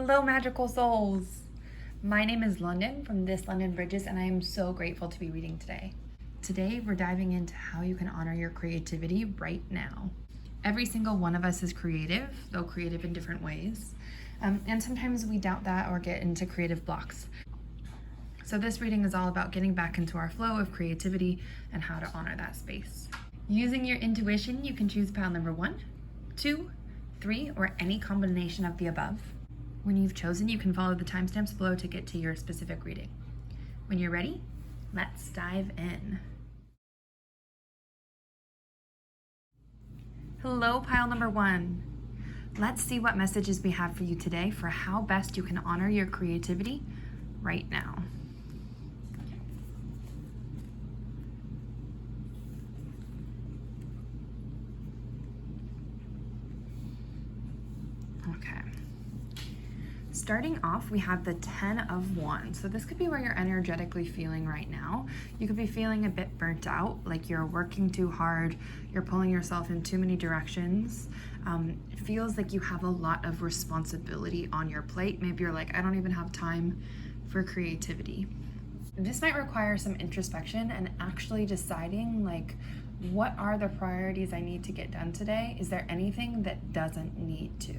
Hello, magical souls. My name is London from thislondonbridges, and I am so grateful to be reading today. Today, we're diving into how you can honor your creativity right now. Every single one of us is creative, though creative in different ways. And sometimes we doubt that or get into creative blocks. So this reading is all about getting back into our flow of creativity and how to honor that space. Using your intuition, you can choose pile number 1, 2, 3, or any combination of the above. When you've chosen, you can follow the timestamps below to get to your specific reading. When you're ready, let's dive in. Hello, pile number 1. Let's see what messages we have for you today for how best you can honor your creativity right now. Okay. Starting off, we have the 10 of Wands. So this could be where you're energetically feeling right now. You could be feeling a bit burnt out, like you're working too hard, you're pulling yourself in too many directions. It feels like you have a lot of responsibility on your plate. Maybe you're like, I don't even have time for creativity. This might require some introspection and actually deciding, like, what are the priorities I need to get done today? Is there anything that doesn't need to?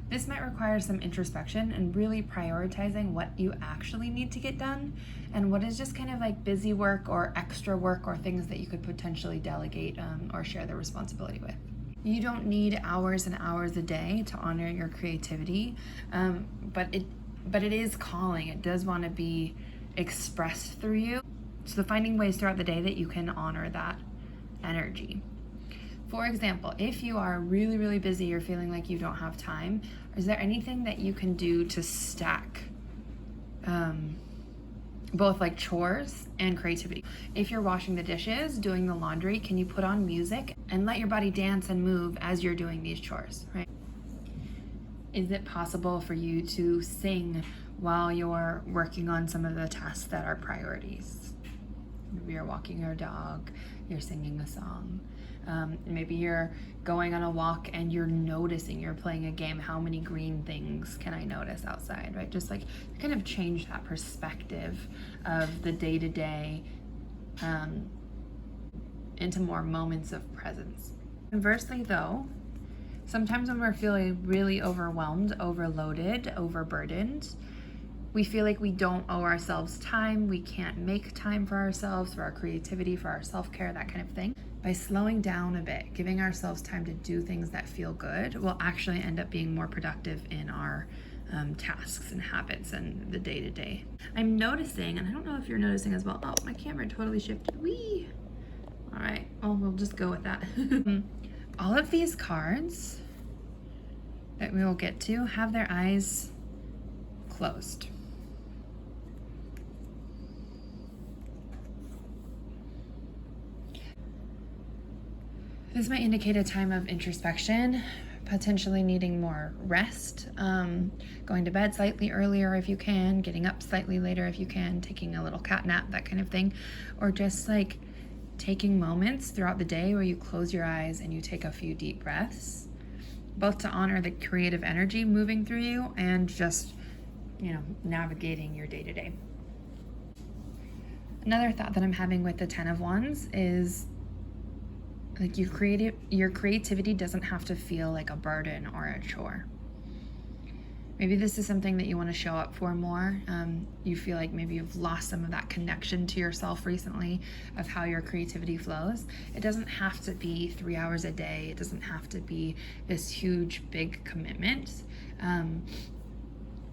This might require some introspection and really prioritizing what you actually need to get done and what is just kind of like busy work or extra work or things that you could potentially delegate or share the responsibility with. You don't need hours and hours a day to honor your creativity, but it is calling. It does want to be expressed through you. So finding ways throughout the day that you can honor that energy. For example, if you are really, really busy, you're feeling like you don't have time, is there anything that you can do to stack both like chores and creativity? If you're washing the dishes, doing the laundry, can you put on music and let your body dance and move as you're doing these chores, right? Is it possible for you to sing while you're working on some of the tasks that are priorities? Maybe you're walking your dog, you're singing a song. Maybe you're going on a walk and you're noticing, you're playing a game, how many green things can I notice outside, right? Just like kind of change that perspective of the day-to-day into more moments of presence. Conversely though, sometimes when we're feeling really overwhelmed, overloaded, overburdened, we feel like we don't owe ourselves time, we can't make time for ourselves, for our creativity, for our self-care, that kind of thing. By slowing down a bit, giving ourselves time to do things that feel good, we'll actually end up being more productive in our tasks and habits and the day-to-day. I'm noticing, and I don't know if you're noticing as well, oh, my camera totally shifted, whee! All right, well, we'll just go with that. All of these cards that we will get to have their eyes closed. This might indicate a time of introspection, potentially needing more rest, going to bed slightly earlier if you can, getting up slightly later if you can, taking a little cat nap, that kind of thing, or just like taking moments throughout the day where you close your eyes and you take a few deep breaths, both to honor the creative energy moving through you and just, navigating your day-to-day. Another thought that I'm having with the 10 of Wands is like your creativity doesn't have to feel like a burden or a chore. Maybe this is something that you want to show up for more. You feel like maybe you've lost some of that connection to yourself recently of how your creativity flows. It doesn't have to be 3 hours a day. It doesn't have to be this huge, big commitment.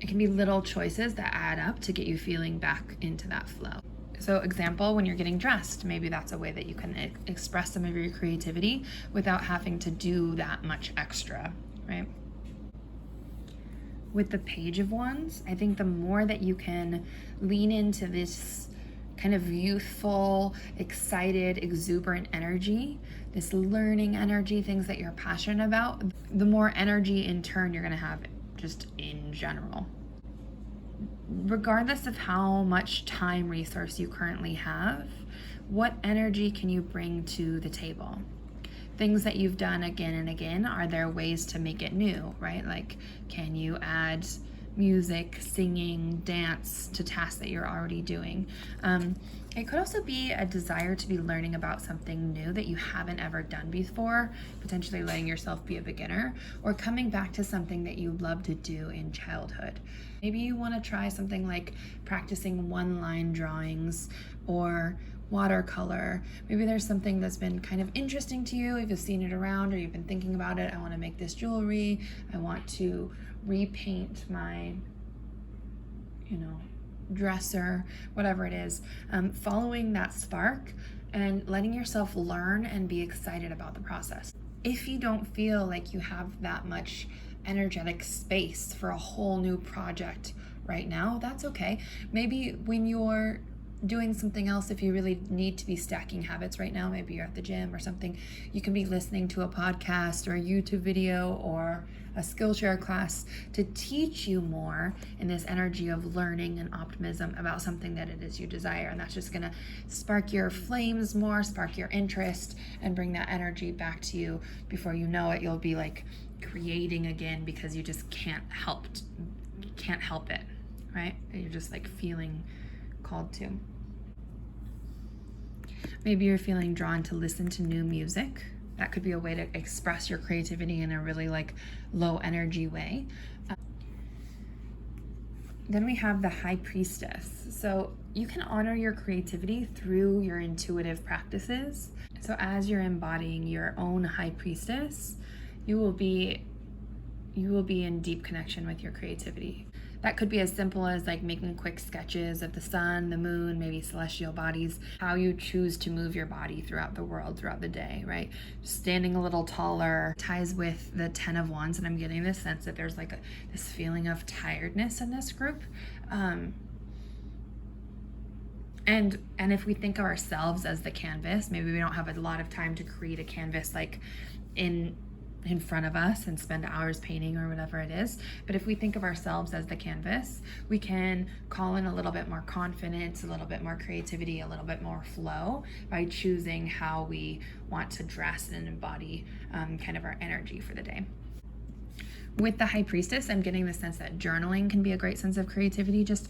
It can be little choices that add up to get you feeling back into that flow. So example, when you're getting dressed, maybe that's a way that you can express some of your creativity without having to do that much extra, right? With the Page of Wands, I think the more that you can lean into this kind of youthful, excited, exuberant energy, this learning energy, things that you're passionate about, the more energy in turn you're gonna have just in general. Regardless of how much time resource you currently have, what energy can you bring to the table? Things that you've done again and again, are there ways to make it new, right? Like, can you add music, singing, dance to tasks that you're already doing. It could also be a desire to be learning about something new that you haven't ever done before, potentially letting yourself be a beginner, or coming back to something that you loved to do in childhood. Maybe you want to try something like practicing one-line drawings or watercolor. Maybe there's something that's been kind of interesting to you. If you've seen it around or you've been thinking about it, I want to make this jewelry. I want to repaint my, dresser, whatever it is. Following that spark and letting yourself learn and be excited about the process. If you don't feel like you have that much energetic space for a whole new project right now, that's okay. Maybe when you're doing something else, if you really need to be stacking habits right now, maybe you're at the gym or something, you can be listening to a podcast or a YouTube video or a Skillshare class to teach you more in this energy of learning and optimism about something that it is you desire. And that's just gonna spark your flames more, spark your interest, and bring that energy back to you. Before you know it, you'll be like creating again because you just can't help it, right? You're just like feeling called to. Maybe you're feeling drawn to listen to new music. That could be a way to express your creativity in a really like low energy way. Then we have the High Priestess. So you can honor your creativity through your intuitive practices. So as you're embodying your own High Priestess, you will be in deep connection with your creativity. That could be as simple as like making quick sketches of the sun, the moon, maybe celestial bodies, how you choose to move your body throughout the world, throughout the day, right? Standing a little taller ties with the 10 of Wands, and I'm getting this sense that there's like this feeling of tiredness in this group. And if we think of ourselves as the canvas, maybe we don't have a lot of time to create a canvas like in front of us and spend hours painting or whatever it is. But if we think of ourselves as the canvas, we can call in a little bit more confidence, a little bit more creativity, a little bit more flow by choosing how we want to dress and embody kind of our energy for the day. With the High Priestess, I'm getting the sense that journaling can be a great sense of creativity, just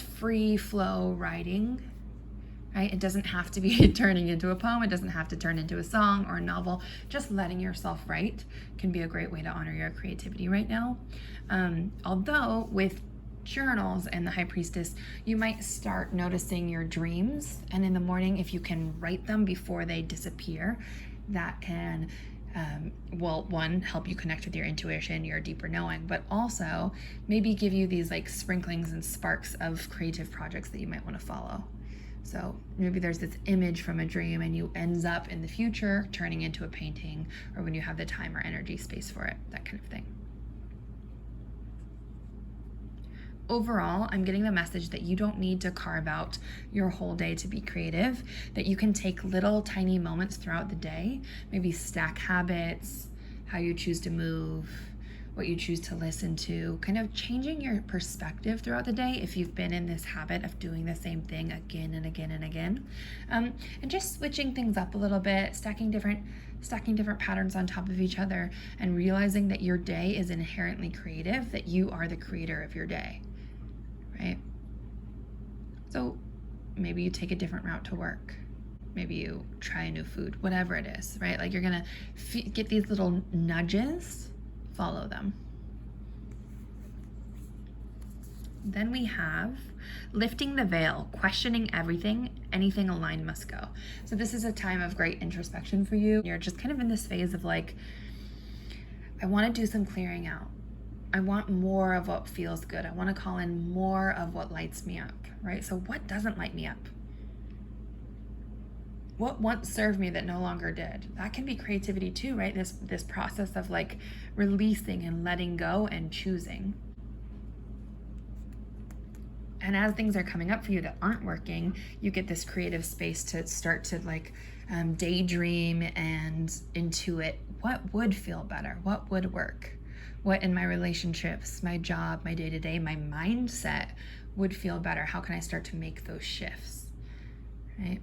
free flow writing. Right? It doesn't have to be turning into a poem. It doesn't have to turn into a song or a novel. Just letting yourself write can be a great way to honor your creativity right now. Although with journals and the High Priestess, you might start noticing your dreams. And in the morning, if you can write them before they disappear, that can one, help you connect with your intuition, your deeper knowing, but also maybe give you these like sprinklings and sparks of creative projects that you might want to follow. So maybe there's this image from a dream and you ends up in the future turning into a painting, or when you have the time or energy space for it, that kind of thing. Overall, I'm getting the message that you don't need to carve out your whole day to be creative, that you can take little tiny moments throughout the day, maybe stack habits, how you choose to move, what you choose to listen to, kind of changing your perspective throughout the day if you've been in this habit of doing the same thing again and again and again. And just switching things up a little bit, stacking different patterns on top of each other, and realizing that your day is inherently creative, that you are the creator of your day, right? So maybe you take a different route to work. Maybe you try a new food, whatever it is, right? Like you're gonna get these little nudges, follow them. Then we have lifting the veil, questioning everything, anything aligned must go. So this is a time of great introspection for you. You're just kind of in this phase of like, I want to do some clearing out. I want more of what feels good. I want to call in more of what lights me up, right? So what doesn't light me up? What once served me that no longer did? That can be creativity too, right? This process of like releasing and letting go and choosing. And as things are coming up for you that aren't working, you get this creative space to start to like daydream and intuit what would feel better, what would work, what in my relationships, my job, my day-to-day, my mindset would feel better. How can I start to make those shifts, right?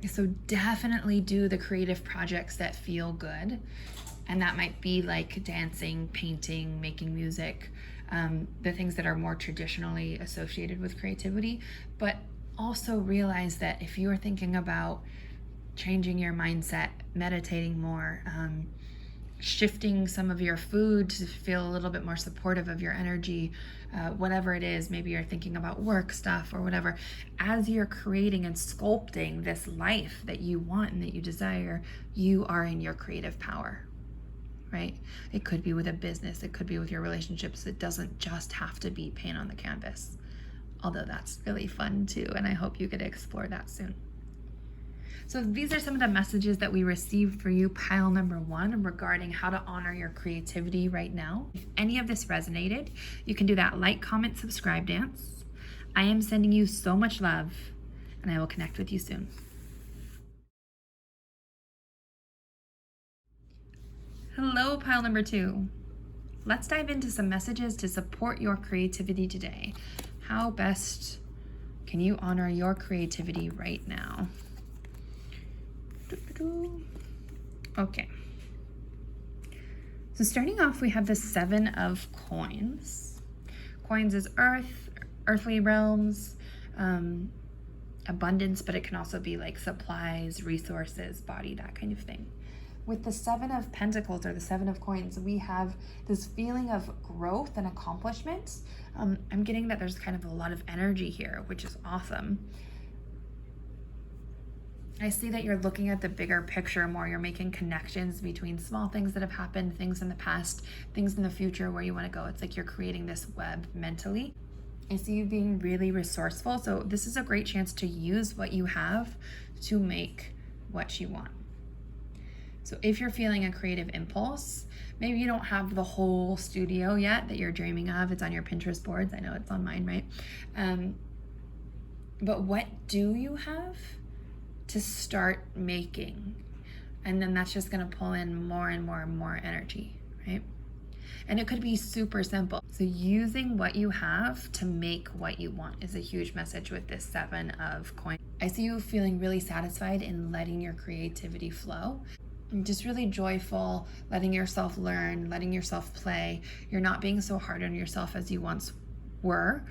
So definitely do the creative projects that feel good. And that might be like dancing, painting, making music, the things that are more traditionally associated with creativity. But also realize that if you are thinking about changing your mindset, meditating more, shifting some of your food to feel a little bit more supportive of your energy, whatever it is, maybe you're thinking about work stuff or whatever, as you're creating and sculpting this life that you want and that you desire, you are in your creative power, right? It could be with a business, it could be with your relationships. It doesn't just have to be paint on the canvas, although that's really fun too, and I hope you get to explore that soon. So these are some of the messages that we received for you, pile number 1, regarding how to honor your creativity right now. If any of this resonated, you can do that like, comment, subscribe dance. I am sending you so much love, and I will connect with you soon. Hello, pile number 2. Let's dive into some messages to support your creativity today. How best can you honor your creativity right now? Okay. So starting off, we have the 7 of Coins. Coins is earth, earthly realms, abundance, but it can also be like supplies, resources, body, that kind of thing. With the 7 of Pentacles, or the 7 of Coins, we have this feeling of growth and accomplishment. I'm getting that there's kind of a lot of energy here, which is awesome. I see that you're looking at the bigger picture more. You're making connections between small things that have happened, things in the past, things in the future, where you want to go. It's like you're creating this web mentally. I see you being really resourceful. So this is a great chance to use what you have to make what you want. So if you're feeling a creative impulse, maybe you don't have the whole studio yet that you're dreaming of. It's on your Pinterest boards. I know it's on mine, right? But what do you have to start making? And then that's just going to pull in more and more and more energy, right? And it could be super simple. So using what you have to make what you want is a huge message with this 7 of Coins. I see you feeling really satisfied in letting your creativity flow. And just really joyful, letting yourself learn, letting yourself play. You're not being so hard on yourself as you once were.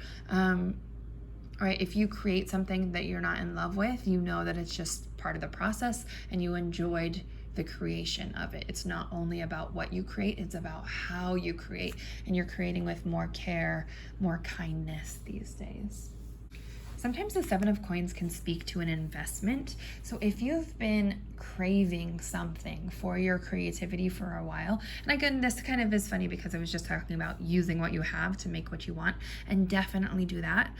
Right? If you create something that you're not in love with, you know that it's just part of the process and you enjoyed the creation of it. It's not only about what you create, it's about how you create, and you're creating with more care, more kindness these days. Sometimes the 7 of Coins can speak to an investment. So if you've been craving something for your creativity for a while, and again, this kind of is funny because I was just talking about using what you have to make what you want, and definitely do that.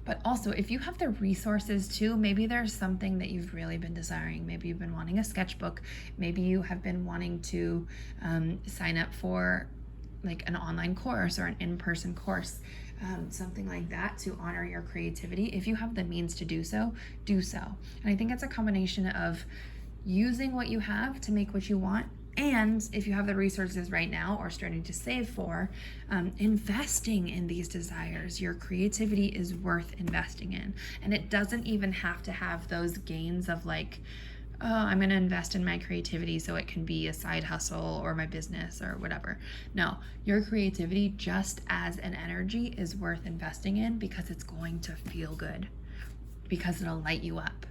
But also, if you have the resources too, maybe there's something that you've really been desiring. Maybe you've been wanting a sketchbook. Maybe you have been wanting to sign up for like an online course or an in-person course. Something like that to honor your creativity. If you have the means to do so, do so. And I think it's a combination of using what you have to make what you want, and if you have the resources right now or starting to save for, investing in these desires. Your creativity is worth investing in. And it doesn't even have to have those gains of like, oh, I'm going to invest in my creativity so it can be a side hustle or my business or whatever. No, your creativity just as an energy is worth investing in because it's going to feel good, because it'll light you up.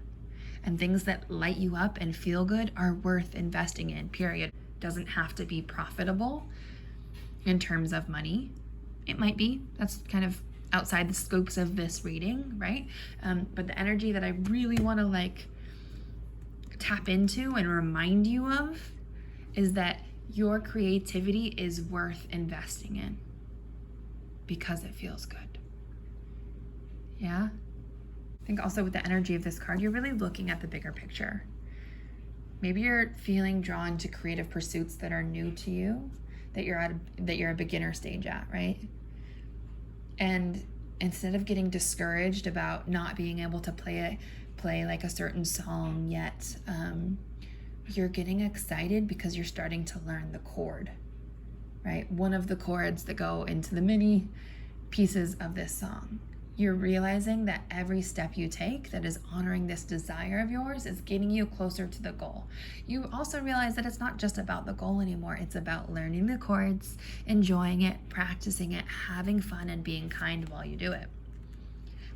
And things that light you up and feel good are worth investing in, period. Doesn't have to be profitable in terms of money. It might be. That's kind of outside the scopes of this reading, right? But the energy that I really want to like tap into and remind you of is that your creativity is worth investing in because it feels good. Yeah? I think also with the energy of this card, you're really looking at the bigger picture. Maybe you're feeling drawn to creative pursuits that are new to you, that you're a beginner stage at, right? And instead of getting discouraged about not being able to play like a certain song yet, you're getting excited because you're starting to learn the chord, right? One of the chords that go into the mini pieces of this song. You're realizing that every step you take that is honoring this desire of yours is getting you closer to the goal. You also realize that it's not just about the goal anymore. It's about learning the chords, enjoying it, practicing it, having fun, and being kind while you do it.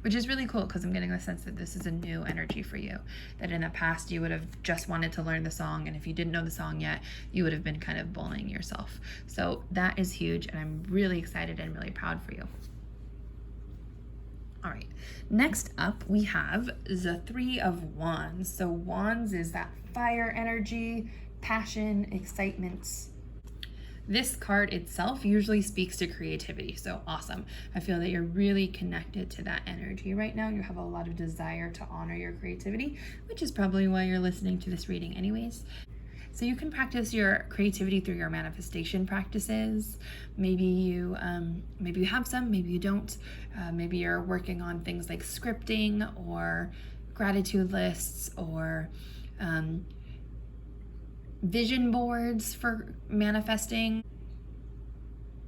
Which is really cool because I'm getting the sense that this is a new energy for you. That in the past you would have just wanted to learn the song, and if you didn't know the song yet, you would have been kind of bullying yourself. So that is huge, and I'm really excited and really proud for you. All right, next up we have the Three of Wands. So Wands is that fire energy, passion, excitement. This card itself usually speaks to creativity, so awesome. I feel that you're really connected to that energy right now. You have a lot of desire to honor your creativity, which is probably why you're listening to this reading anyways. So you can practice your creativity through your manifestation practices. Maybe you have some, maybe you don't. Maybe you're working on things like scripting or gratitude lists or vision boards for manifesting.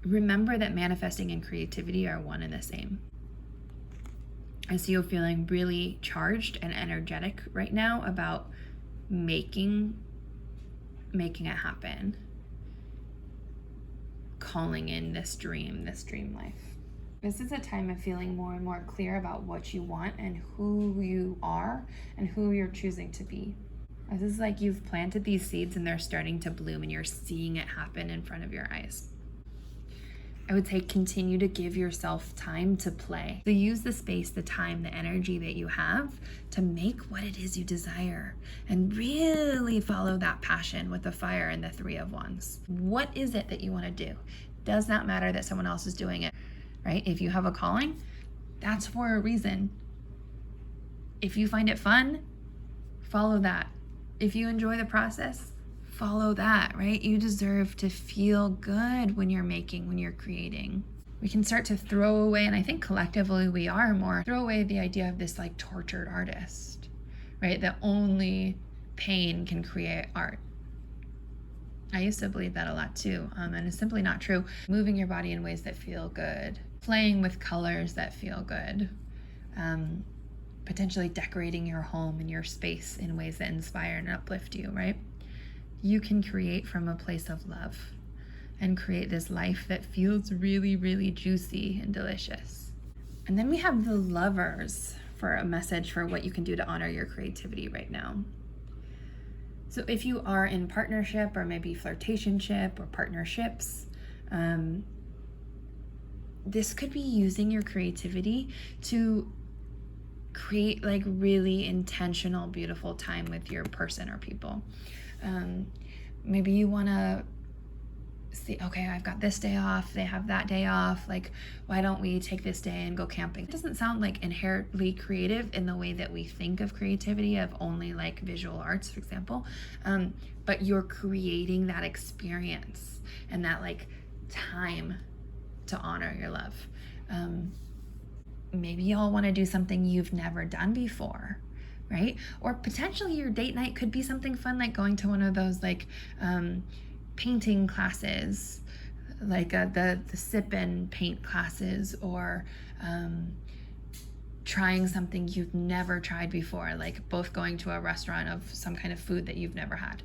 Remember that manifesting and creativity are one and the same. I see you feeling really charged and energetic right now about making it happen, calling in this dream life. This is a time of feeling more and more clear about what you want and who you are and who you're choosing to be. This is like you've planted these seeds and they're starting to bloom and you're seeing it happen in front of your eyes. I would say continue to give yourself time to play. So use the space, the time, the energy that you have to make what it is you desire and really follow that passion with the fire and the Three of Wands. What is it that you want to do? Does not matter that someone else is doing it, right? If you have a calling, that's for a reason. If you find it fun, follow that. If you enjoy the process, follow that, right? You deserve to feel good when you're making, when you're creating. We can start to throw away, and I think collectively we are more, throw away the idea of this like tortured artist, right? That only pain can create art. I used to believe that a lot too, and it's simply not true. Moving your body in ways that feel good, playing with colors that feel good, potentially decorating your home and your space in ways that inspire and uplift you, right? You can create from a place of love and create this life that feels really, really juicy and delicious. And then we have the Lovers for a message for what you can do to honor your creativity right now. So if you are in partnership or maybe flirtationship or partnerships, this could be using your creativity to create like really intentional, beautiful time with your person or people. Maybe you want to see, okay, I've got this day off, they have that day off, like why don't we take this day and go camping? It doesn't sound like inherently creative in the way that we think of creativity, of only like visual arts, for example, but you're creating that experience and that like time to honor your love. Maybe y'all want to do something you've never done before, right? Or potentially your date night could be something fun, like going to one of those like painting classes, like the sip and paint classes, or trying something you've never tried before, like both going to a restaurant of some kind of food that you've never had,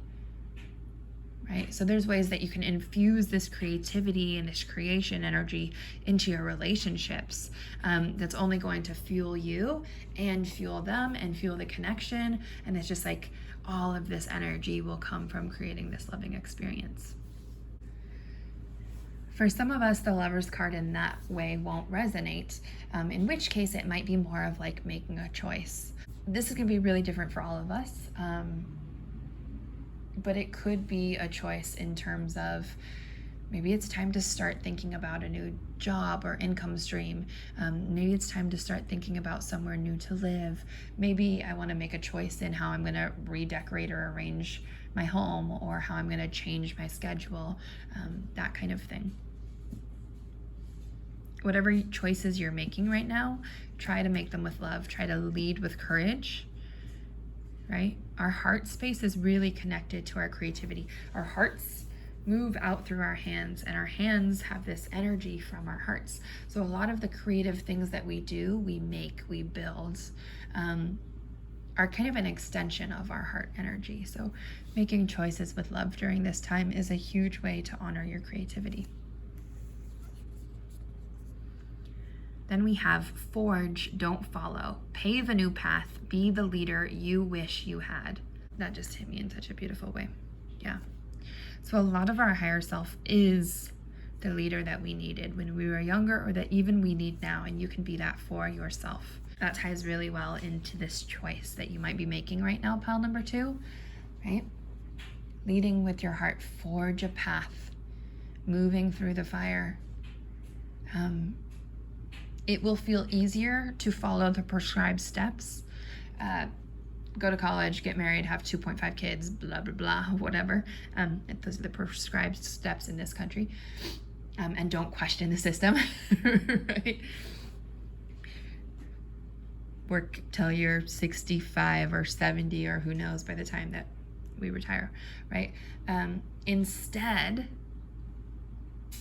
right? So there's ways that you can infuse this creativity and this creation energy into your relationships, that's only going to fuel you and fuel them and fuel the connection. And it's just like all of this energy will come from creating this loving experience. For some of us, the Lovers card in that way won't resonate, in which case it might be more of like making a choice. This is going to be really different for all of us. But it could be a choice in terms of maybe it's time to start thinking about a new job or income stream. Maybe it's time to start thinking about somewhere new to live. Maybe I want to make a choice in how I'm going to redecorate or arrange my home, or how I'm going to change my schedule, that kind of thing. Whatever choices you're making right now, try to make them with love. Try to lead with courage. Right? Our heart space is really connected to our creativity. Our hearts move out through our hands, and our hands have this energy from our hearts. So a lot of the creative things that we do, we make, we build, are kind of an extension of our heart energy. So making choices with love during this time is a huge way to honor your creativity. Then we have forge, don't follow. Pave a new path, be the leader you wish you had. That just hit me in such a beautiful way. Yeah. So a lot of our higher self is the leader that we needed when we were younger, or that even we need now, and you can be that for yourself. That ties really well into this choice that you might be making right now, pile number 2, right? Leading with your heart, forge a path, moving through the fire. It will feel easier to follow the prescribed steps. Go to college, get married, have 2.5 kids, blah, blah, blah, whatever. Those are the prescribed steps in this country. And don't question the system, right? Work till you're 65 or 70 or who knows by the time that we retire, right? Instead,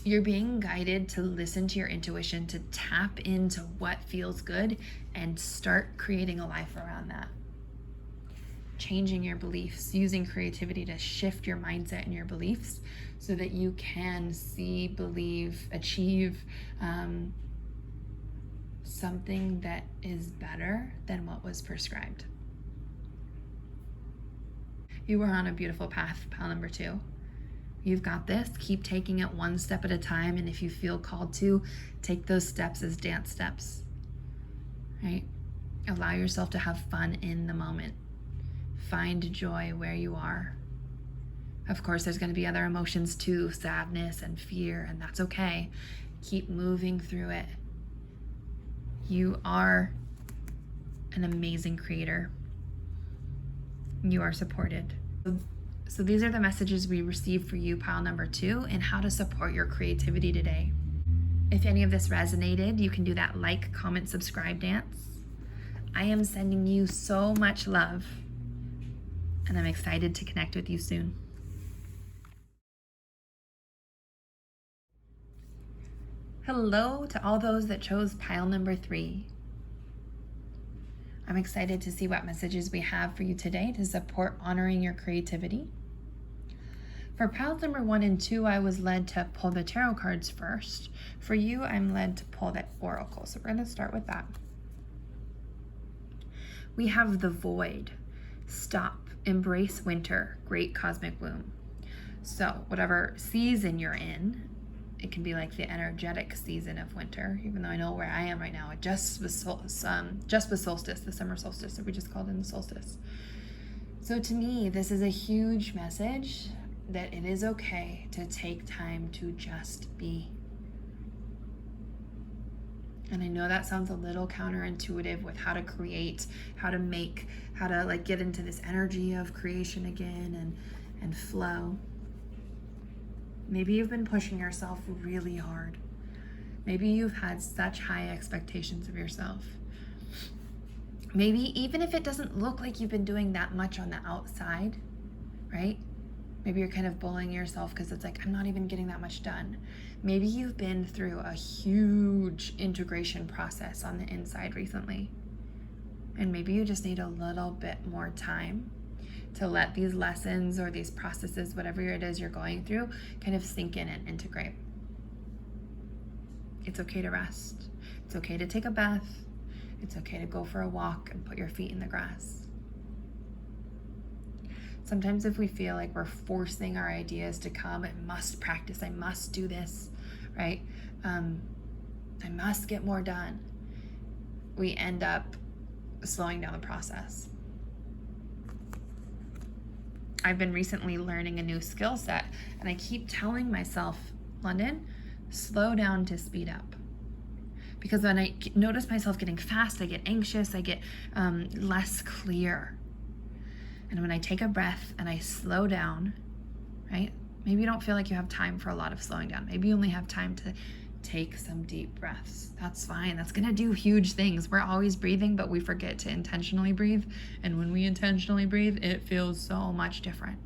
you're being guided to listen to your intuition, to tap into what feels good and start creating a life around that. Changing your beliefs, using creativity to shift your mindset and your beliefs so that you can see, believe, achieve something that is better than what was prescribed. You are on a beautiful path, pile number 2. You've got this. Keep taking it one step at a time, and if you feel called to, take those steps as dance steps, right? Allow yourself to have fun in the moment. Find joy where you are. Of course, there's going to be other emotions too, sadness and fear, and that's okay. Keep moving through it. You are an amazing creator. You are supported. So these are the messages we received for you, pile number 2, and how to support your creativity today. If any of this resonated, you can do that like, comment, subscribe dance. I am sending you so much love, and I'm excited to connect with you soon. Hello to all those that chose pile number 3. I'm excited to see what messages we have for you today to support honoring your creativity. For piles number 1 and 2, I was led to pull the tarot cards first. For you, I'm led to pull the oracle. So we're going to start with that. We have the void. Stop. Embrace winter. Great cosmic womb. So whatever season you're in, it can be like the energetic season of winter, even though I know where I am right now. It just was solstice, the summer solstice that we just called in the solstice. So to me, this is a huge message that it is okay to take time to just be. And I know that sounds a little counterintuitive with how to create, how to make, how to like get into this energy of creation again and flow. Maybe you've been pushing yourself really hard. Maybe you've had such high expectations of yourself. Maybe even if it doesn't look like you've been doing that much on the outside, right? Maybe you're kind of bullying yourself because it's like, I'm not even getting that much done. Maybe you've been through a huge integration process on the inside recently. And maybe you just need a little bit more time to let these lessons or these processes, whatever it is you're going through, kind of sink in and integrate. It's okay to rest. It's okay to take a bath. It's okay to go for a walk and put your feet in the grass. Sometimes if we feel like we're forcing our ideas to come, I must practice, I must do this, right? I must get more done. We end up slowing down the process. I've been recently learning a new skill set, and I keep telling myself, London, slow down to speed up. Because when I notice myself getting fast, I get anxious, I get less clear. And when I take a breath and I slow down, right? Maybe you don't feel like you have time for a lot of slowing down. Maybe you only have time to take some deep breaths. That's fine. That's gonna do huge things. We're always breathing, but we forget to intentionally breathe. And when we intentionally breathe, it feels so much different.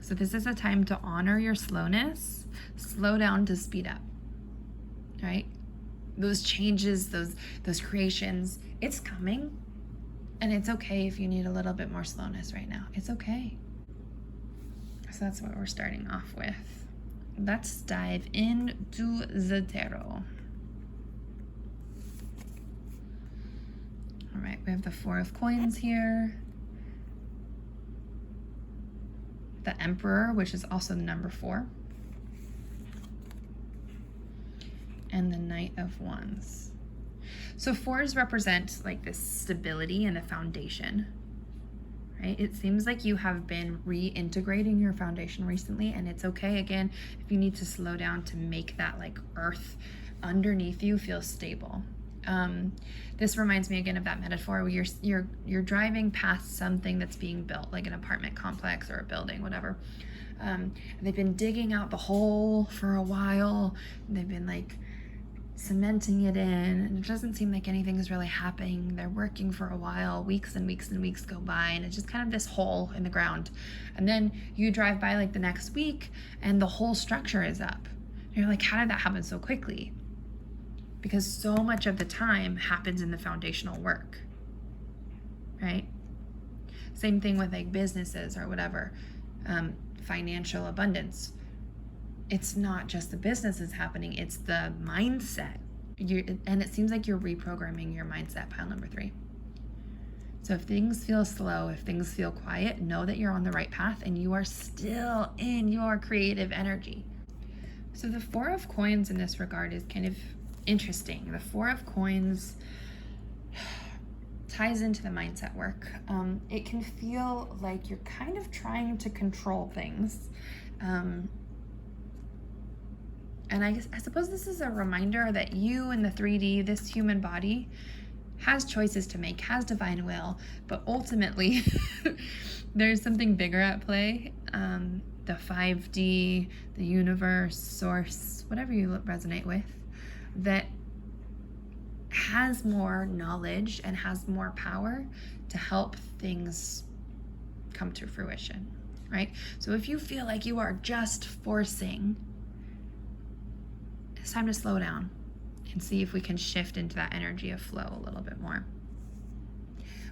So this is a time to honor your slowness, slow down to speed up, right? Those changes, those creations, it's coming. And it's okay if you need a little bit more slowness right now. It's okay. So that's what we're starting off with. Let's dive into the tarot. All right, we have the Four of Coins here. The Emperor, which is also the number 4. And the Knight of Wands. So 4s represent like this stability and the foundation, right? It seems like you have been reintegrating your foundation recently, and it's okay, again, if you need to slow down to make that like earth underneath you feel stable. This reminds me again of that metaphor where you're driving past something that's being built, like an apartment complex or a building, whatever. They've been digging out the hole for a while. They've been like cementing it in, and it doesn't seem like anything is really happening. They're working for a while, weeks and weeks and weeks go by, and it's just kind of this hole in the ground. And then you drive by like the next week and the whole structure is up. And you're like, how did that happen so quickly? Because so much of the time happens in the foundational work, right? Same thing with like businesses or whatever, financial abundance. It's not just the business is happening, it's the mindset. And it seems like you're reprogramming your mindset, pile number 3. So if things feel slow, if things feel quiet, know that you're on the right path and you are still in your creative energy. So the Four of Coins in this regard is kind of interesting. The Four of Coins ties into the mindset work. It can feel like you're kind of trying to control things. And I suppose this is a reminder that you in the 3D, this human body, has choices to make, has divine will, but ultimately there's something bigger at play. The 5D, the universe, source, whatever you resonate with, that has more knowledge and has more power to help things come to fruition, right? So if you feel like you are just forcing, it's time to slow down and see if we can shift into that energy of flow a little bit more.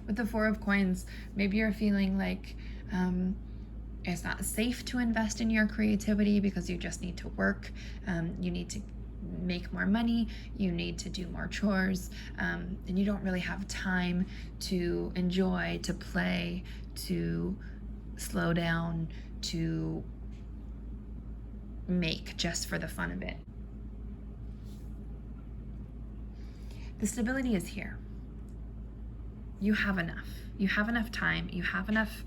With the Four of Coins, maybe you're feeling like it's not safe to invest in your creativity because you just need to work, you need to make more money, you need to do more chores, and you don't really have time to enjoy, to play, to slow down, to make just for the fun of it. The stability is here. You have enough. You have enough time. You have enough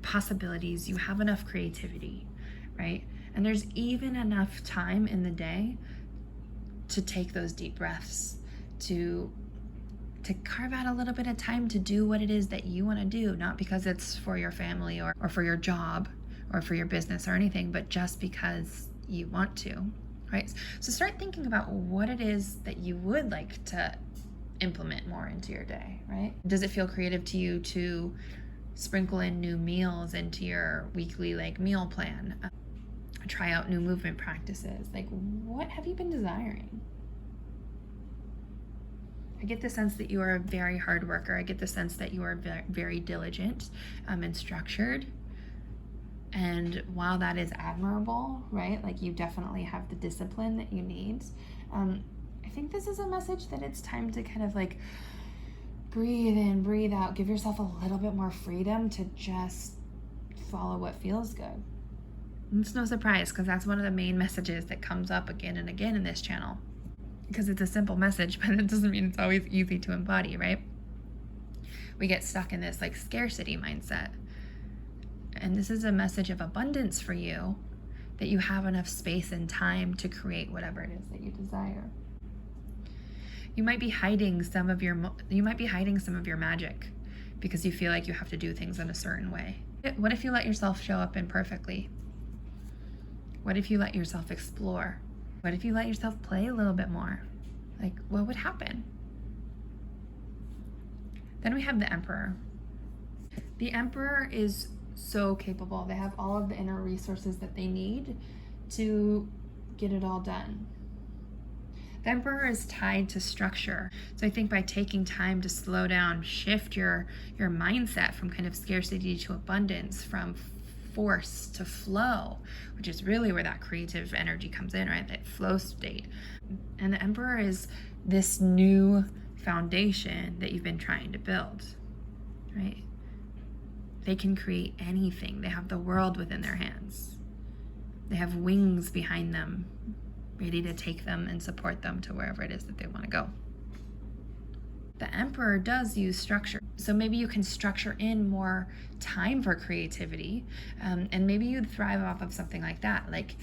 possibilities. You have enough creativity, right? And there's even enough time in the day to take those deep breaths, to carve out a little bit of time to do what it is that you want to do, not because it's for your family or for your job or for your business or anything, but just because you want to. Right? So start thinking about what it is that you would like to implement more into your day, right? Does it feel creative to you to sprinkle in new meals into your weekly like meal plan? Try out new movement practices. Like, what have you been desiring? I get the sense that you are a very hard worker. I get the sense that you are very, very diligent and structured. And while that is admirable, right, like you definitely have the discipline that you need, I think this is a message that it's time to kind of like breathe in, breathe out, give yourself a little bit more freedom to just follow what feels good. And it's no surprise, because that's one of the main messages that comes up again and again in this channel. Because it's a simple message, but it doesn't mean it's always easy to embody, right? We get stuck in this like scarcity mindset. And this is a message of abundance for you, that you have enough space and time to create whatever it is that you desire. You might be hiding some of your magic because you feel like you have to do things in a certain way. What if you let yourself show up imperfectly? What if you let yourself explore? What if you let yourself play a little bit more? Like, what would happen? Then we have the Emperor. The Emperor is so capable. They have all of the inner resources that they need to get it all done. The Emperor is tied to structure. So I think by taking time to slow down, shift your mindset from kind of scarcity to abundance, from force to flow, which is really where that creative energy comes in, right? That flow state. And the Emperor is this new foundation that you've been trying to build, right? They can create anything. They have the world within their hands. They have wings behind them, ready to take them and support them to wherever it is that they want to go. The Emperor does use structure. So maybe you can structure in more time for creativity, and maybe you'd thrive off of something like that. Like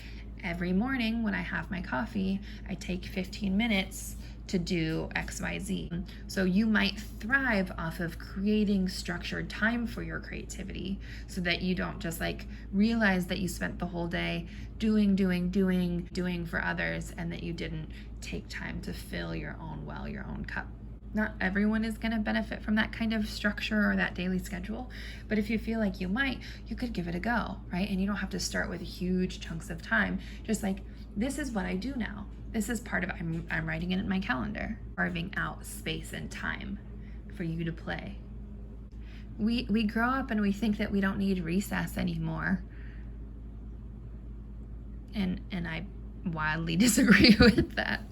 every morning when I have my coffee, I take 15 minutes to do XYZ. So you might thrive off of creating structured time for your creativity so that you don't just like realize that you spent the whole day doing for others and that you didn't take time to fill your own well, your own cup. Not everyone is going to benefit from that kind of structure or that daily schedule, but if you feel like you might, you could give it a go, right? And you don't have to start with huge chunks of time. Just like, this is what I do now. This is part of it. I'm writing it in my calendar, carving out space and time for you to play. We grow up and we think that we don't need recess anymore. And I wildly disagree with that.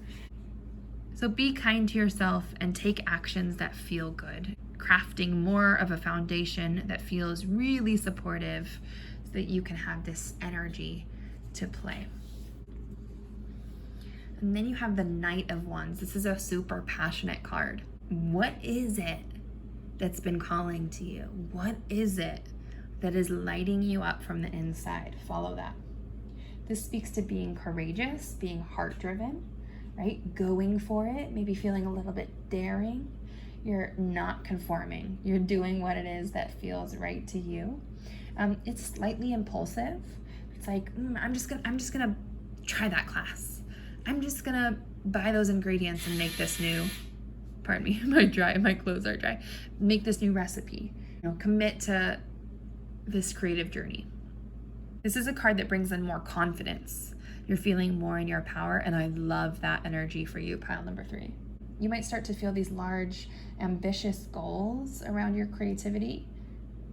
So be kind to yourself and take actions that feel good, crafting more of a foundation that feels really supportive so that you can have this energy to play. And then you have the Knight of Wands. This is a super passionate card. What is it that's been calling to you? What is it that is lighting you up from the inside? Follow that. This speaks to being courageous, being heart-driven, right? Going for it, maybe feeling a little bit daring. You're not conforming. You're doing what it is that feels right to you. It's slightly impulsive. It's like, I'm just gonna try that class. I'm just gonna buy those ingredients and make this new, pardon me, my clothes are dry. Make this new recipe. Commit to this creative journey. This is a card that brings in more confidence. You're feeling more in your power, and I love that energy for you, pile number 3. You might start to feel these large, ambitious goals around your creativity.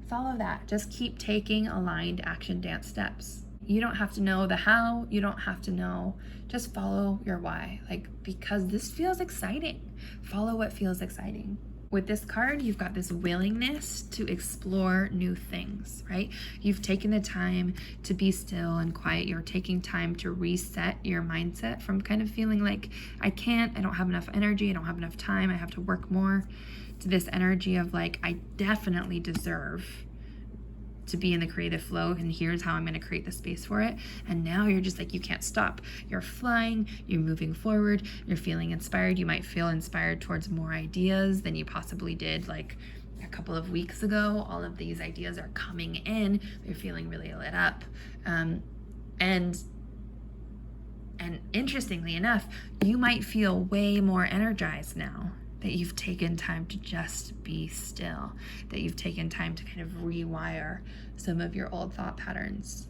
Follow that. Just keep taking aligned action dance steps. You don't have to know the how, you don't have to know, just follow your why. Because this feels exciting. Follow what feels exciting. With this card, you've got this willingness to explore new things, right? You've taken the time to be still and quiet. You're taking time to reset your mindset from kind of feeling like, I don't have enough energy, I don't have enough time, I have to work more, to this energy of like, I definitely deserve to be in the creative flow, and here's how I'm going to create the space for it. And now you're just like, you can't stop. You're flying, you're moving forward, you're feeling inspired. You might feel inspired towards more ideas than you possibly did like a couple of weeks ago. All of these ideas are coming in. You're feeling really lit up. And interestingly enough, you might feel way more energized now that you've taken time to just be still, that you've taken time to kind of rewire some of your old thought patterns,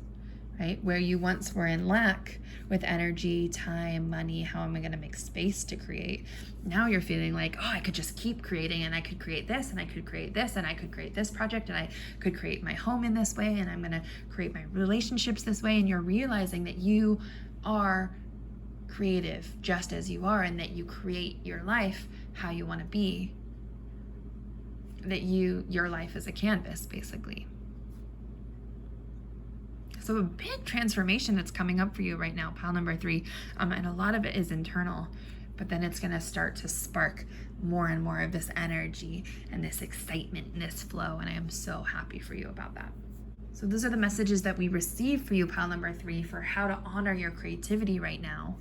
right? Where you once were in lack with energy, time, money, how am I gonna make space to create? Now you're feeling like, I could just keep creating, and I could create this, and I could create this, and I could create this project, and I could create my home in this way, and I'm gonna create my relationships this way. And you're realizing that you are creative just as you are, and that you create your life how you want to be, that your life is a canvas basically. So a big transformation that's coming up for you right now, pile number 3, and a lot of it is internal, but then it's going to start to spark more and more of this energy and this excitement and this flow, and I am so happy for you about that. So those are the messages that we receive for you, pile number 3, for how to honor your creativity right now.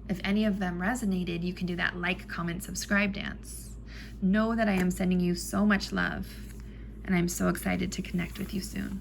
If any of them resonated, you can do that like, comment, subscribe dance. Know that I am sending you so much love, and I'm so excited to connect with you soon.